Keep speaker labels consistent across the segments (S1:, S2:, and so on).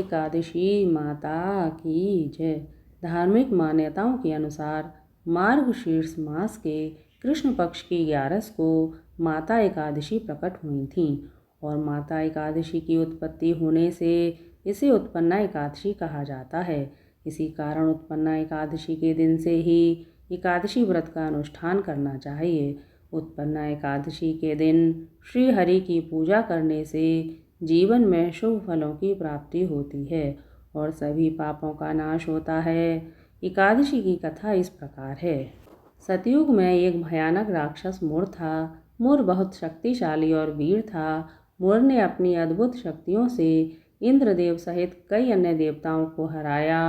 S1: एकादशी माता की जय। धार्मिक मान्यताओं के अनुसार मार्गशीर्ष मास के कृष्ण पक्ष की 11 को माता एकादशी प्रकट हुई थी और माता एकादशी की उत्पत्ति होने से इसे उत्पन्ना एकादशी कहा जाता है। इसी कारण उत्पन्ना एकादशी के दिन से ही एकादशी व्रत का अनुष्ठान करना चाहिए। उत्पन्ना एकादशी के दिन श्री हरि की पूजा करने से जीवन में शुभ फलों की प्राप्ति होती है और सभी पापों का नाश होता है। एकादशी की कथा इस प्रकार है। सतयुग में एक भयानक राक्षस मुर था। मुर बहुत शक्तिशाली और वीर था। मुर ने अपनी अद्भुत शक्तियों से इंद्रदेव सहित कई अन्य देवताओं को हराया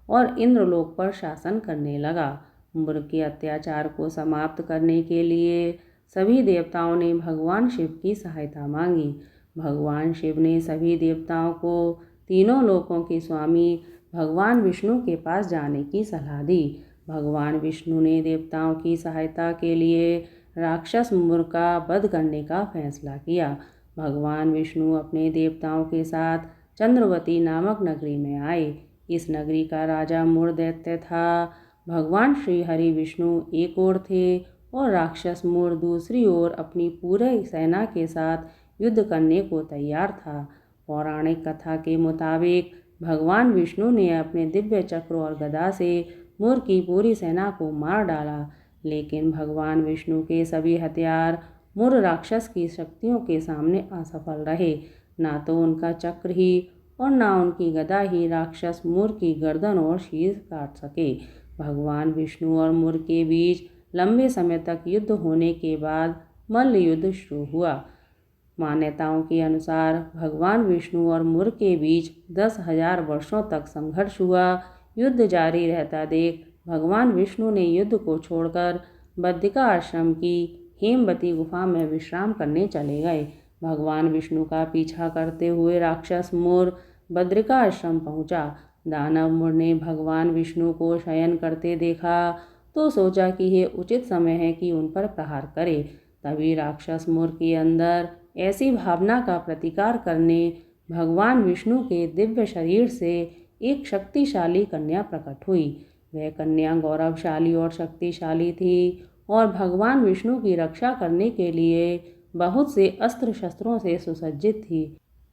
S1: और इंद्रलोक पर शासन करने लगा। मुर के अत्याचार को समाप्त करने के लिए सभी देवताओं ने भगवान शिव की सहायता मांगी। भगवान शिव ने सभी देवताओं को तीनों लोकों के स्वामी भगवान विष्णु के पास जाने की सलाह दी। भगवान विष्णु ने देवताओं की सहायता के लिए राक्षस मुर का वध करने का फैसला किया। भगवान विष्णु अपने देवताओं के साथ चंद्रवती नामक नगरी में आए। इस नगरी का राजा मुर दैत्य था। भगवान श्री हरि विष्णु एक ओर थे और राक्षस मुर दूसरी ओर अपनी पूरी सेना के साथ युद्ध करने को तैयार था। पौराणिक कथा के मुताबिक भगवान विष्णु ने अपने दिव्य चक्र और गदा से मुर की पूरी सेना को मार डाला, लेकिन भगवान विष्णु के सभी हथियार मुर राक्षस की शक्तियों के सामने असफल रहे। ना तो उनका चक्र ही और ना उनकी गदा ही राक्षस मुर की गर्दन और शीर्ष काट सके। भगवान विष्णु और मुर के बीच लंबे समय तक युद्ध होने के बाद मल्ल युद्ध शुरू हुआ। मान्यताओं के अनुसार भगवान विष्णु और मुर के बीच 10,000 वर्षों तक संघर्ष हुआ। युद्ध जारी रहता देख भगवान विष्णु ने युद्ध को छोड़कर बद्रिका आश्रम की हेमवती गुफा में विश्राम करने चले गए। भगवान विष्णु का पीछा करते हुए राक्षस मुर बद्रिका आश्रम पहुंचा। दानव मुर ने भगवान विष्णु को शयन करते देखा तो सोचा कि यह उचित समय है कि उन पर प्रहार करे। तभी राक्षस मुर के अंदर ऐसी भावना का प्रतिकार करने भगवान विष्णु के दिव्य शरीर से एक शक्तिशाली कन्या प्रकट हुई। वह कन्या गौरवशाली और शक्तिशाली थी और भगवान विष्णु की रक्षा करने के लिए बहुत से अस्त्र शस्त्रों से सुसज्जित थी।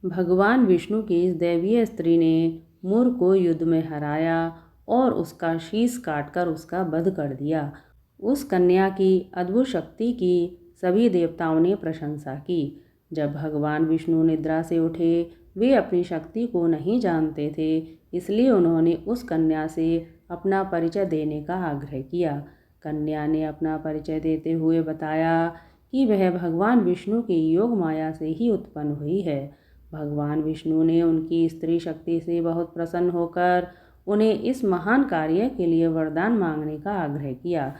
S1: भगवान विष्णु की इस दैवीय स्त्री ने मुर को युद्ध में हराया और उसका शीश काटकर उसका वध कर दिया। उस कन्या की अद्भुत शक्ति की सभी देवताओं ने प्रशंसा की। जब भगवान विष्णु निद्रा से उठे, वे अपनी शक्ति को नहीं जानते थे, इसलिए उन्होंने उस कन्या से अपना परिचय देने का आग्रह किया। कन्या ने अपना परिचय देते हुए बताया कि वह भगवान विष्णु की योग माया से ही उत्पन्न हुई है। भगवान विष्णु ने उनकी स्त्री शक्ति से बहुत प्रसन्न होकर उन्हें इस महान कार्य के लिए वरदान मांगने का आग्रह किया।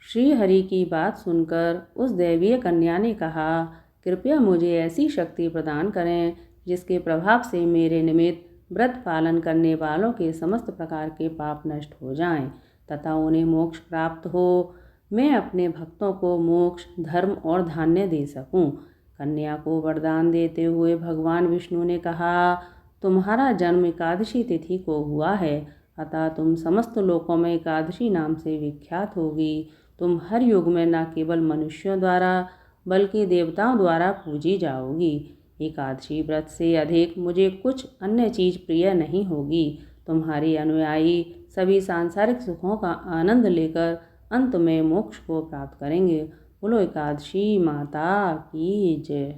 S1: श्री हरि की बात सुनकर उस दैवीय कन्या ने कहा, कृपया मुझे ऐसी शक्ति प्रदान करें जिसके प्रभाव से मेरे निमित्त व्रत पालन करने वालों के समस्त प्रकार के पाप नष्ट हो जाएं तथा उन्हें मोक्ष प्राप्त हो। मैं अपने भक्तों को मोक्ष, धर्म और धान्य दे सकूं। कन्या को वरदान देते हुए भगवान विष्णु ने कहा, तुम्हारा जन्म एकादशी तिथि को हुआ है, अतः तुम समस्त लोकों में एकादशी नाम से विख्यात होगी। तुम हर युग में न केवल मनुष्यों द्वारा बल्कि देवताओं द्वारा पूजी जाओगी। एकादशी व्रत से अधिक मुझे कुछ अन्य चीज प्रिय नहीं होगी। तुम्हारी अनुयायी सभी सांसारिक सुखों का आनंद लेकर अंत में मोक्ष को प्राप्त करेंगे। बोलो एकादशी माता की जय।